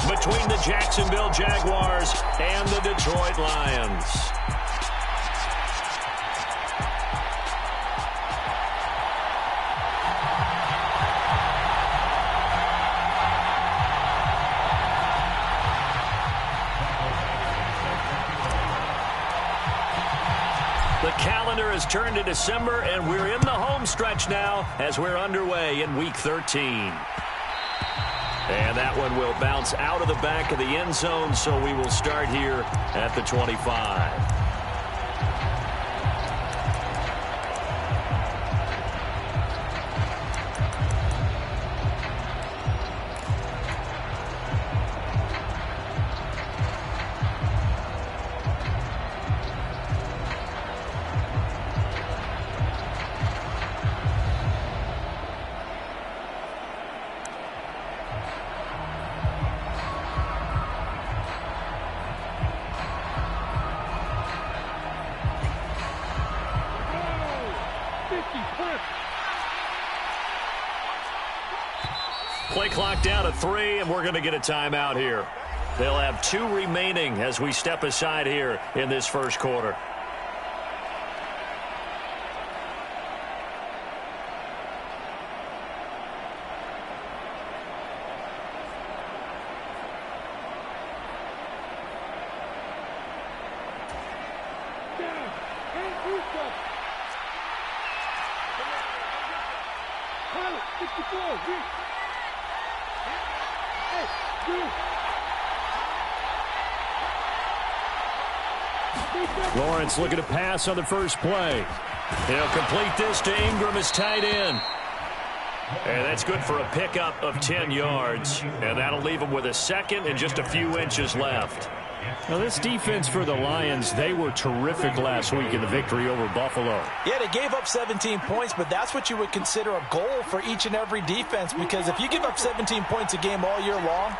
between the Jacksonville Jaguars and the Detroit Lions. The calendar has turned to December, and we're in the home stretch now as we're underway in Week 13. And that one will bounce out of the back of the end zone, so we will start here at the 25. Play clock down to 3, and we're going to get a timeout here. They'll have 2 remaining as we step aside here in this first quarter. Lawrence looking to pass on the first play. He'll complete this to Ingram as tight end. And that's good for a pickup of 10 yards. And that'll leave him with a second and just a few inches left. Now, this defense for the Lions, they were terrific last week in the victory over Buffalo. Yeah, they gave up 17 points, but that's what you would consider a goal for each and every defense, because if you give up 17 points a game all year long,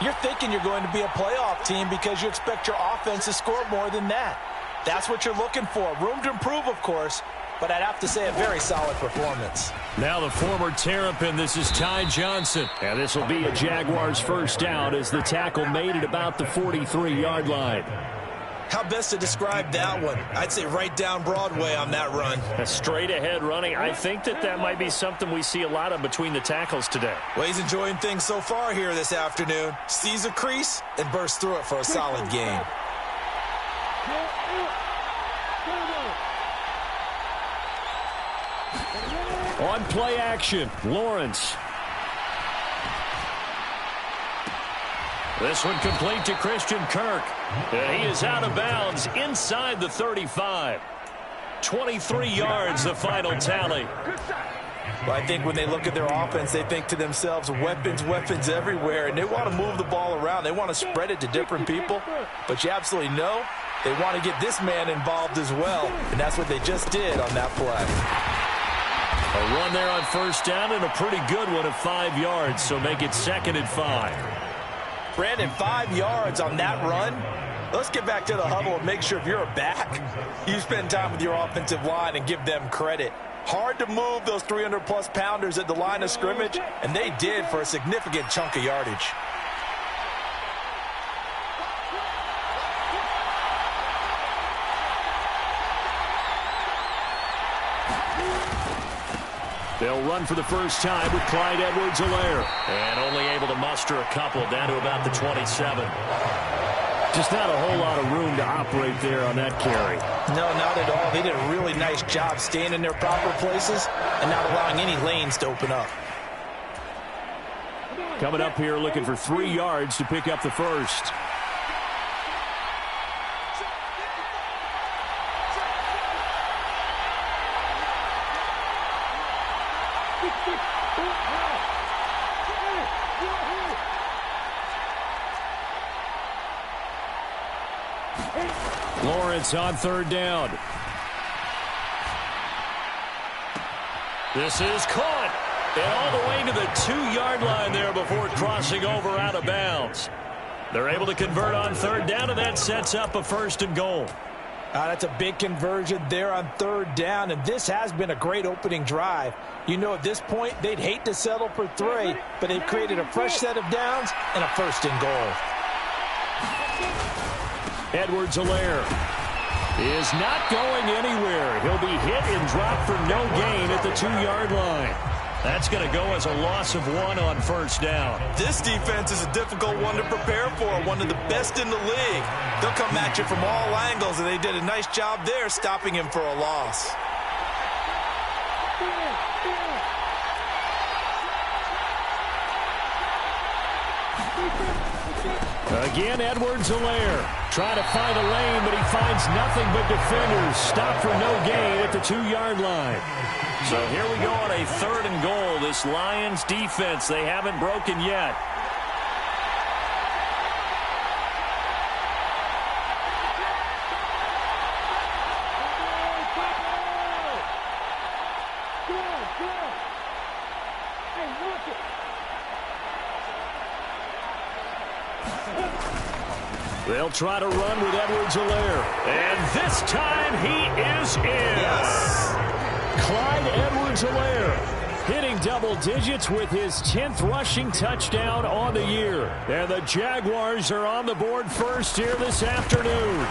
you're thinking you're going to be a playoff team because you expect your offense to score more than that. That's what you're looking for. Room to improve, of course, but I'd have to say a very solid performance. Now the former Terrapin, this is Ty Johnson. And this will be a Jaguars first down as the tackle made it about the 43-yard line. How best to describe that one? I'd say right down Broadway on that run. A straight-ahead running. I think that might be something we see a lot of between the tackles today. Well, he's enjoying things so far here this afternoon. Sees a crease and bursts through it for a solid gain. On play action, Lawrence. This one complete to Christian Kirk. And he is out of bounds inside the 35. 23 yards, the final tally. Well, I think when they look at their offense, they think to themselves, weapons, weapons everywhere, and they want to move the ball around. They want to spread it to different people, but you absolutely know they want to get this man involved as well, and that's what they just did on that play. A run there on first down and a pretty good one of 5 yards, so make it 2nd and 5. Brandon, 5 yards on that run. Let's get back to the huddle and make sure if you're a back, you spend time with your offensive line and give them credit. Hard to move those 300-plus pounders at the line of scrimmage, and they did for a significant chunk of yardage. They'll run for the first time with Clyde Edwards-Helaire. And only able to muster a couple down to about the 27. Just not a whole lot of room to operate there on that carry. No, not at all. They did a really nice job staying in their proper places and not allowing any lanes to open up. Coming up here looking for 3 yards to pick up the first. Lawrence on third down. This is caught. And all the way to the 2-yard line there before crossing over out of bounds. They're able to convert on third down, and that sets up a 1st and goal. That's a big conversion there on third down, and this has been a great opening drive. You know, at this point, they'd hate to settle for 3, but they've created a fresh set of downs and a first and goal. Edwards-Helaire is not going anywhere. He'll be hit and dropped for no gain at the 2-yard line. That's going to go as a loss of 1 on first down. This defense is a difficult one to prepare for, one of the best in the league. They'll come at you from all angles, and they did a nice job there stopping him for a loss. Again, Edwards-Helaire trying to find a lane, but he finds nothing but defenders. Stop for no gain at the 2-yard line. So here we go on a 3rd and goal. This Lions defense, they haven't broken yet. They'll try to run with Edwards-Helaire. And this time he is in. Yes. Clyde Edwards-Helaire hitting double digits with his 10th rushing touchdown on the year. And the Jaguars are on the board first here this afternoon.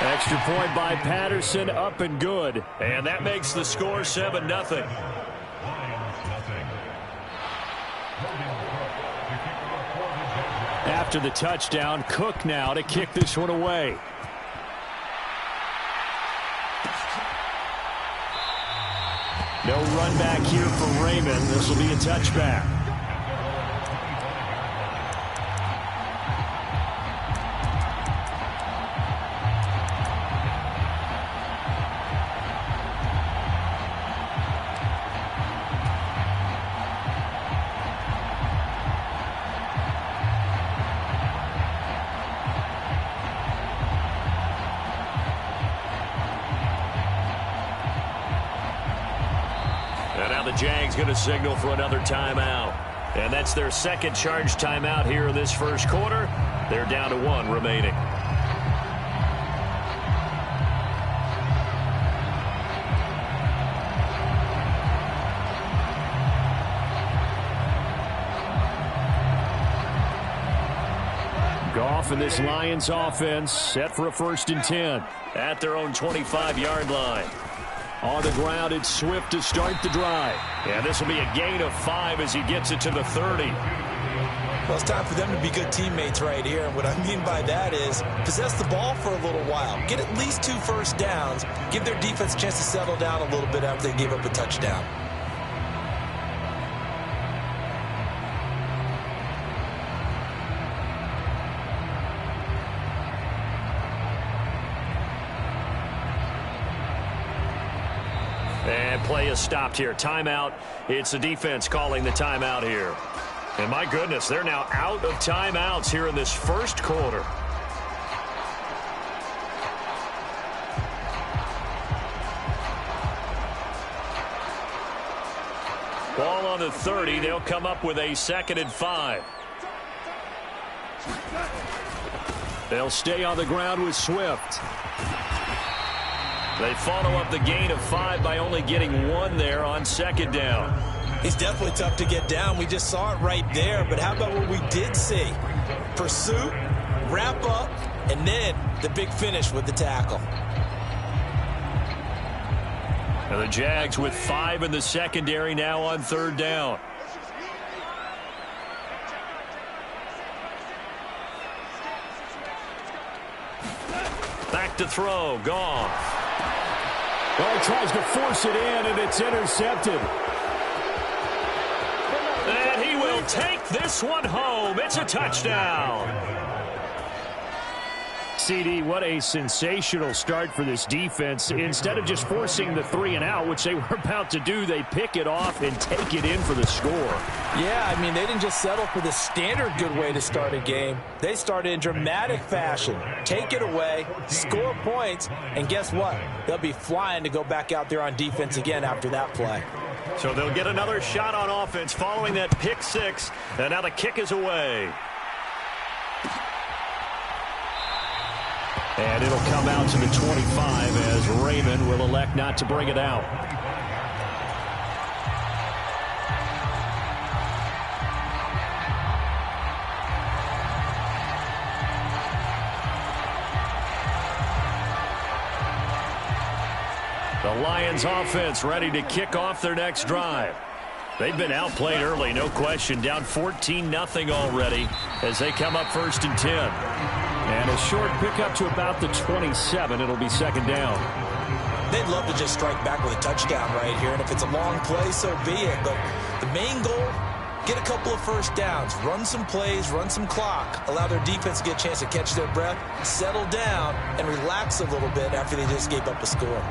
Extra point by Patterson, up and good. And that makes the score 7-0. After the touchdown, Cook now to kick this one away. No run back here for Raymond. This will be a touchback. Jags going to signal for another timeout. And that's their second charge timeout here in this first quarter. They're down to 1 remaining. Goff and this Lions offense set for a 1st and 10. At their own 25-yard line. On the ground, it's Swift to start the drive. Yeah, this will be a gain of 5 as he gets it to the 30. Well, it's time for them to be good teammates right here. And what I mean by that is possess the ball for a little while. Get at least 2 first downs. Give their defense a chance to settle down a little bit after they gave up a touchdown. And play is stopped here. Timeout. It's the defense calling the timeout here. And my goodness, they're now out of timeouts here in this first quarter. Ball on the 30. They'll come up with a 2nd and 5. They'll stay on the ground with Swift. They follow up the gain of 5 by only getting 1 there on 2nd down. He's definitely tough to get down. We just saw it right there. But how about what we did see? Pursuit, wrap up, and then the big finish with the tackle. And the Jags with 5 in the secondary now on 3rd down. Back to throw. Goff. Well, he tries to force it in, and it's intercepted. And he will take this one home. It's a touchdown. CD, what a sensational start for this defense. Instead of just forcing the 3-and-out, which they were about to do, they pick it off and take it in for the score. Yeah, I mean, they didn't just settle for the standard good way to start a game. They started in dramatic fashion. Take it away, score points, and guess what? They'll be flying to go back out there on defense again after that play. So they'll get another shot on offense following that pick 6, and now the kick is away. And it'll come out to the 25 as Raymond will elect not to bring it out. The Lions offense ready to kick off their next drive. They've been outplayed early, no question. Down 14-0 already as they come up 1st and 10. And a short pickup to about the 27. It'll be second down. They'd love to just strike back with a touchdown right here. And if it's a long play, so be it. But the main goal, get a couple of first downs. Run some plays, run some clock. Allow their defense to get a chance to catch their breath, settle down, and relax a little bit after they just gave up a score.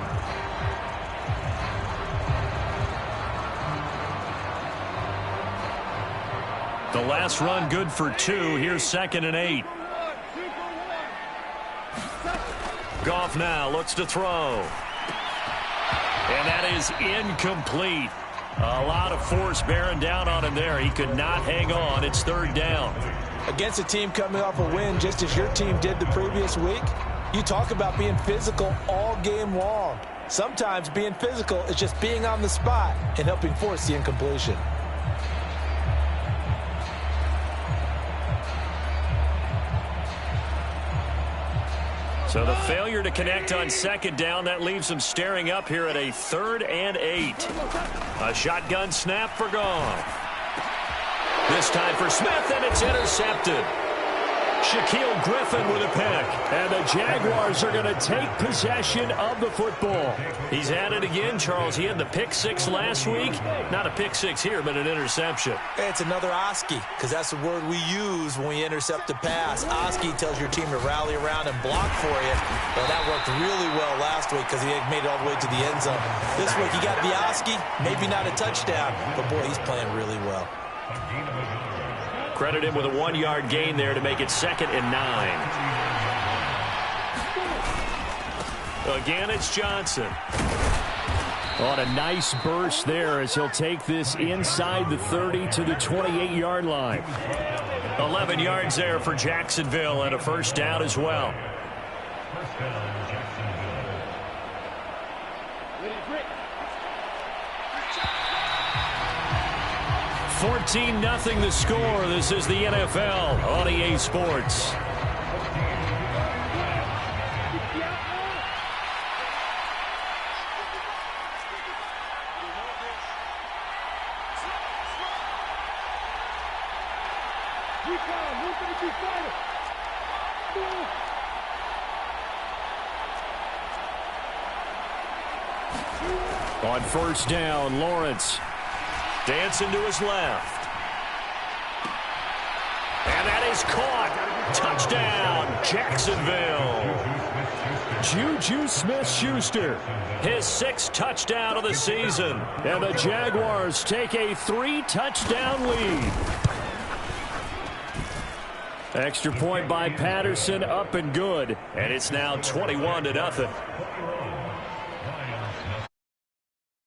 The last run good for 2. Here's 2nd and 8. Goff now looks to throw. And that is incomplete. A lot of force bearing down on him there. He could not hang on. It's 3rd down. Against a team coming off a win just as your team did the previous week, you talk about being physical all game long. Sometimes being physical is just being on the spot and helping force the incompletion. So the failure to connect on 2nd down, that leaves them staring up here at a 3rd and 8. A shotgun snap for Goff. This time for Smith, and it's intercepted. Shaquille Griffin with a pick. And the Jaguars are going to take possession of the football. He's at it again, Charles. He had the pick 6 last week. Not a pick 6 here, but an interception. It's another Oski, because that's the word we use when we intercept a pass. Oski tells your team to rally around and block for you. Well, that worked really well last week because he made it all the way to the end zone. This week, he got the Oski, maybe not a touchdown, but boy, he's playing really well. Credit him with a 1-yard gain there to make it 2nd and 9. Again, it's Johnson. On a nice burst there as he'll take this inside the 30 to the 28-yard line. 11 yards there for Jacksonville and a 1st down as well. 14-0 the score. This is the NFL on EA Sports. On 1st down, Lawrence. Dancing to his left. And that is caught. Touchdown, Jacksonville. Juju Smith-Schuster. His 6th touchdown of the season. And the Jaguars take a 3-touchdown lead. Extra point by Patterson, up and good. And it's now 21-0.